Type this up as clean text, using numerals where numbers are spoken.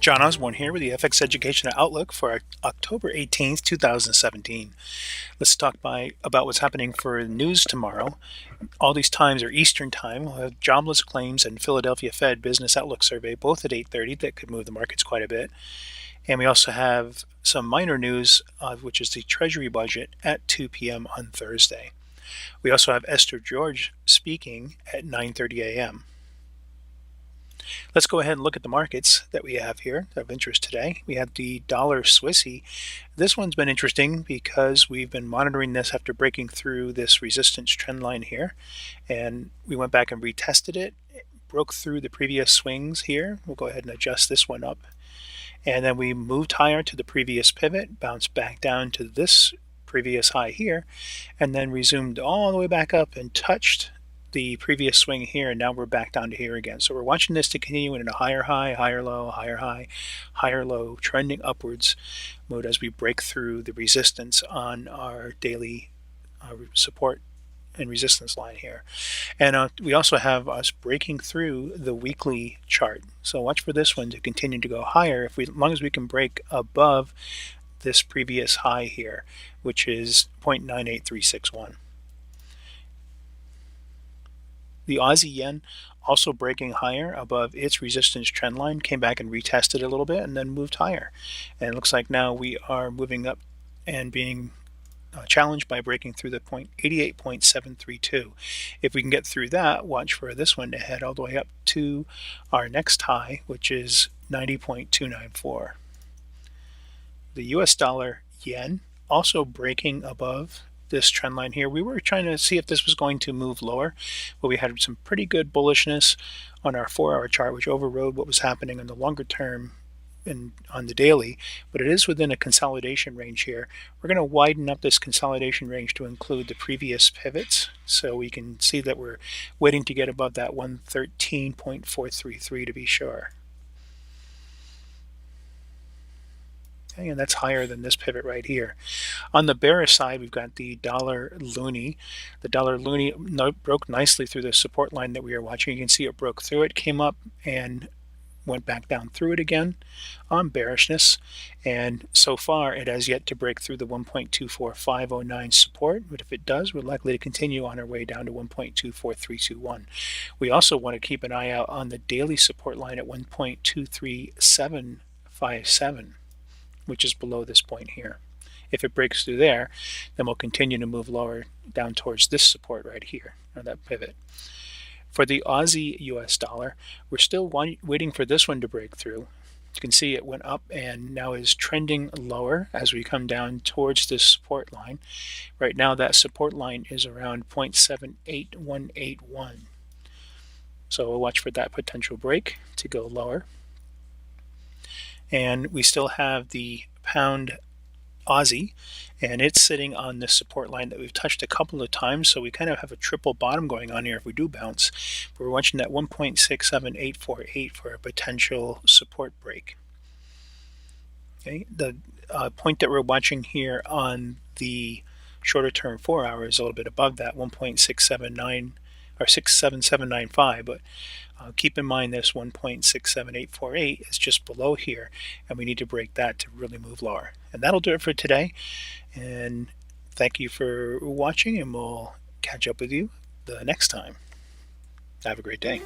John Osborne here with the FX Educational Outlook for October 18th, 2017. Let's talk about what's happening for news tomorrow. All these times are Eastern time. We'll have jobless claims and Philadelphia Fed Business Outlook Survey, both at 8:30. That could move the markets quite a bit. And we also have some minor news, which is the Treasury budget at 2 p.m. on Thursday. We also have Esther George speaking at 9:30 a.m. Let's go ahead and look at the markets that we have here of interest today. We have the dollar Swissy. This one's been interesting because we've been monitoring this after breaking through this resistance trend line here. And we went back and retested it, broke through the previous swings here. We'll go ahead and adjust this one up. And then we moved higher to the previous pivot, bounced back down to this previous high here, and then resumed all the way back up and touched the previous swing here, and now we're back down to here again. So we're watching this to continue in a higher high, higher low, higher high, higher low, trending upwards mode as we break through the resistance on our daily support and resistance line here. And we also have us breaking through the weekly chart. So watch for this one to continue to go higher as long as we can break above this previous high here, which is 0.98361. The Aussie yen also breaking higher above its resistance trend line, came back and retested a little bit and then moved higher. And it looks like now we are moving up and being challenged by breaking through the 88.732. If we can get through that, watch for this one to head all the way up to our next high, which is 90.294. The US dollar yen also breaking above this trend line here. We were trying to see if this was going to move lower, but we had some pretty good bullishness on our 4-hour chart, which overrode what was happening in the longer term and on the daily, but it is within a consolidation range here. We're going to widen up this consolidation range to include the previous pivots, so we can see that we're waiting to get above that 113.433 to be sure. Okay, and that's higher than this pivot right here. On the bearish side, we've got the dollar loonie. The dollar loonie broke nicely through the support line that we are watching. You can see it broke through it, came up and went back down through it again on bearishness, and so far it has yet to break through the 1.24509 support, but if it does, we're likely to continue on our way down to 1.24321. We also want to keep an eye out on the daily support line at 1.23757, which is below this point here. If it breaks through there, then we'll continue to move lower down towards this support right here, or that pivot. For the Aussie US dollar, we're still waiting for this one to break through. You can see it went up and now is trending lower as we come down towards this support line. Right now that support line is around 0.78181. So we'll watch for that potential break to go lower. And we still have the pound Aussie, and it's sitting on this support line that we've touched a couple of times, so we kind of have a triple bottom going on here if we do bounce. But we're watching that 1.67848 for a potential support break. Okay, the point that we're watching here on the shorter term 4 hour is a little bit above that 1.679 or 67795, but keep in mind this 1.67848 is just below here, and we need to break that to really move lower. And that'll do it for today, and thank you for watching, and we'll catch up with you the next time. Have a great day.